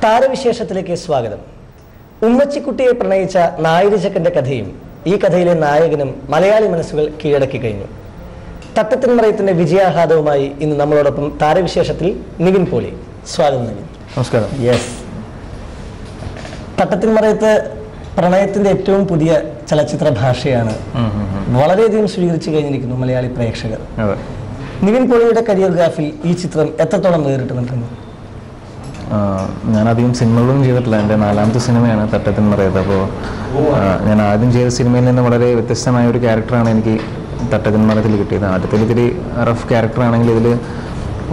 താരവിശേഷത്തിലേക്ക് സ്വാഗതം. ഉമ്മച്ചിക്കുട്ടിയെ പ്രണയിച്ച നായരിചക്കന്റെ കഥയും ഈ കഥയിലെ നായകനും മലയാളി മനസ്സുകൾ കീഴടക്കി കഴിഞ്ഞു. തട്ടത്തിൻമറയത്തിന്റെ വിജയാഹ്ലാദവുമായി ഇന്ന് നമ്മളോടൊപ്പം താരവിശേഷത്തിൽ നിവിൻ പോളി. സ്വാഗതം നിവിൻ. നമസ്കാരം. യെസ്, തട്ടത്തിൻമറയത്ത് പ്രണയത്തിന്റെ ഏറ്റവും പുതിയ ചലച്ചിത്ര ഭാഷയാണ് വളരെയധികം സ്വീകരിച്ചു കഴിഞ്ഞിരിക്കുന്നു മലയാളി പ്രേക്ഷകർ. നിവിൻ പോളിയുടെ കരിയർ ഗ്രാഫിൽ ഈ ചിത്രം എത്രത്തോളം വേറിട്ട് നിൽക്കുന്നു? ഞാനധികം സിനിമകളൊന്നും ചെയ്തിട്ടില്ല. എൻ്റെ 4ാമത്തെ സിനിമയാണ് തട്ടത്തിൻമറയത്ത്. അപ്പോൾ ഞാൻ ആദ്യം ചെയ്ത സിനിമയിൽ നിന്ന് വളരെ വ്യത്യസ്തമായ ഒരു ക്യാരക്ടറാണ് എനിക്ക് തട്ടത്തിൻമറയത്തിൽ കിട്ടിയത്. ആദ്യത്തിൽ ഇത്തിരി റഫ് ക്യാരക്ടറാണെങ്കിൽ ഇതിൽ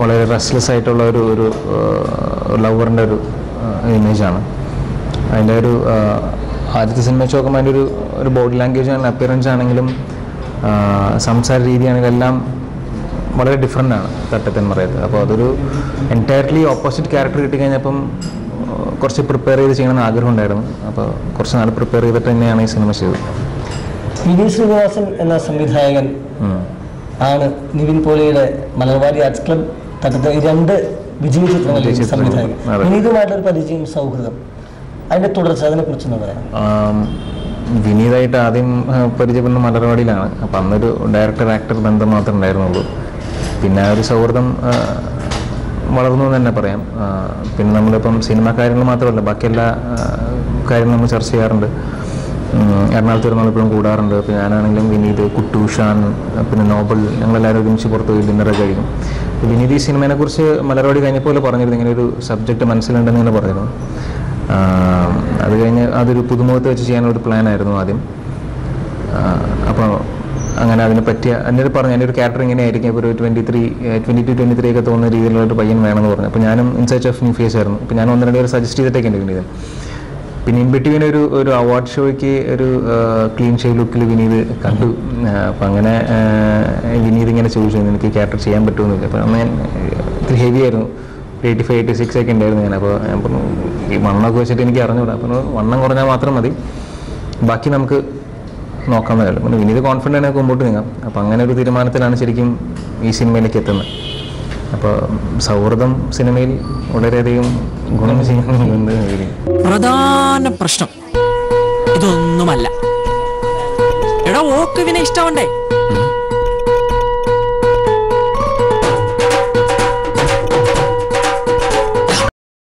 വളരെ റെസ്റ്റ്ലെസ് ആയിട്ടുള്ള ഒരു ലവറിൻ്റെ ഒരു ഇമേജാണ്. അതിൻ്റെ ഒരു ആദ്യത്തെ സിനിമ വെച്ച് നോക്കുമ്പോൾ അതിൻ്റെ ഒരു ബോഡി ലാംഗ്വേജ് ആണെങ്കിലും അപ്പിയറൻസ് ആണെങ്കിലും സംസാര രീതിയാണെങ്കിലും എല്ലാം വളരെ ഡിഫറെൻ്റ് ആണ് തട്ടത്തിൻമറയത്ത്. അപ്പോൾ അതൊരു എൻറ്റയർലി ഓപ്പോസിറ്റ് ക്യാരക്ടർ കിട്ടിക്കഴിഞ്ഞപ്പം കുറച്ച് പ്രിപ്പയർ ചെയ്ത് ചെയ്യണമെന്ന് ആഗ്രഹം ഉണ്ടായിരുന്നു. അപ്പോൾ കുറച്ച് നാൾ പ്രിപ്പയർ ചെയ്തിട്ട് തന്നെയാണ് ഈ സിനിമ ചെയ്തത്. വിനീത് ശ്രീനിവാസൻ എന്ന സംവിധായകൻ ആണ് നിവിൻ പോളിയുടെ മലർവാടി ആർട്സ് ക്ലബ് തട്ടത്തിൽ 2 വിജയ ചിത്രങ്ങളിലെ സംവിധായകൻ. വിനീതുമായിട്ടൊരു പരിചയം, സൗഹൃദം, അതിൻ്റെ തുടർച്ച, അതിനെക്കുറിച്ചൊന്ന് പറയാം. വിനീതായിട്ട് ആദ്യം പരിചയപ്പെടുന്ന മലർവാടിയിലാണ്. അപ്പം അന്നൊരു ഡയറക്ടർ ആക്ടർ ബന്ധം മാത്രമേ ഉണ്ടായിരുന്നുള്ളൂ. പിന്നെ ഒരു സൗഹൃദം വളർന്നു എന്ന് തന്നെ പറയാം. പിന്നെ നമ്മളിപ്പം സിനിമ കാര്യങ്ങൾ മാത്രമല്ല, ബാക്കി എല്ലാ കാര്യങ്ങളും നമ്മൾ ചർച്ച ചെയ്യാറുണ്ട്. എറണാകുളത്ത് നമ്മളിപ്പോഴും കൂടാറുണ്ട്. അപ്പോൾ ഞാനാണെങ്കിലും വിനീത്, കുട്ടു, ഷാൻ, പിന്നെ നോബൽ, ഞങ്ങളെല്ലാവരും ഒരുമിച്ച് പുറത്ത് പോയി ഡിന്നറൊക്കെ കഴിക്കും. വിനീത് ഈ സിനിമയെക്കുറിച്ച് മലർവാടി കഴിഞ്ഞപ്പോൾ പറഞ്ഞിരുന്നു, ഇങ്ങനെ ഒരു സബ്ജക്റ്റ് മനസ്സിലുണ്ടെന്ന് ഇങ്ങനെ പറഞ്ഞിരുന്നു. അത് കഴിഞ്ഞ് അതൊരു പുതുമുഖത്ത് വെച്ച് ചെയ്യാനൊരു പ്ലാനായിരുന്നു ആദ്യം. അപ്പോൾ അങ്ങനെ അതിനെ പറ്റിയ എന്നോട് പറഞ്ഞു, എൻ്റെ ഒരു ക്യാരക്ടർ ഇങ്ങനെ ആയിരിക്കും, ഇപ്പോൾ ഒരു 22-23 ഒക്കെ തോന്നുന്ന രീതിയിലുള്ളൊരു പയ്യൻ വേണമെന്ന് പറഞ്ഞു. അപ്പോൾ ഞാനും in search of new face ആയിരുന്നു. അപ്പോൾ ഞാൻ 1-2 പേര് സജസ്റ്റ് ചെയ്തിട്ടൊക്കെ ഉണ്ട് വിനീത്. പിന്നെ ഇൻ ബിറ്റ്വീൻ ഒരു അവാർഡ് ഷോയ്ക്ക് ഒരു ക്ലീൻ ഷേവ് ലുക്കിൽ വിനീത് കണ്ടു. അപ്പം അങ്ങനെ വിനീത് ഇങ്ങനെ ചോദിച്ചു, എനിക്ക് ക്യാരക്ടർ ചെയ്യാൻ പറ്റുമെന്നില്ല. അപ്പോൾ അന്ന് ഞാൻ ഇത്തിരി ഹെവി ആയിരുന്നു, 85-86 ഒക്കെ ഉണ്ടായിരുന്നു ഞാൻ. അപ്പോൾ ഞാൻ പറഞ്ഞു, ഈ വണ്ണമൊക്കെ വെച്ചിട്ട് എനിക്ക് അറിഞ്ഞൂടാ. അപ്പോൾ വണ്ണം കുറഞ്ഞാൽ മാത്രം മതി, ബാക്കി നമുക്ക് നോക്കാമെന്ന് പറയുള്ളൂ. പിന്നെ വിനീത് കോൺഫിഡൻ്റ് ആയി മുമ്പോട്ട് നീങ്ങാം. അപ്പോൾ അങ്ങനെ ഒരു തീരുമാനത്തിലാണ് ശരിക്കും ഈ സിനിമയിലേക്ക് എത്തുന്നത്. അപ്പോൾ സൗഹൃദം സിനിമയിൽ വളരെയധികം ഗുണം ചെയ്യുന്നുണ്ട്. പ്രധാന പ്രശ്നം ഇതൊന്നുമല്ല. എടാ, ഓക്ക് ഇവനെ ഇഷ്ടമുണ്ടേ.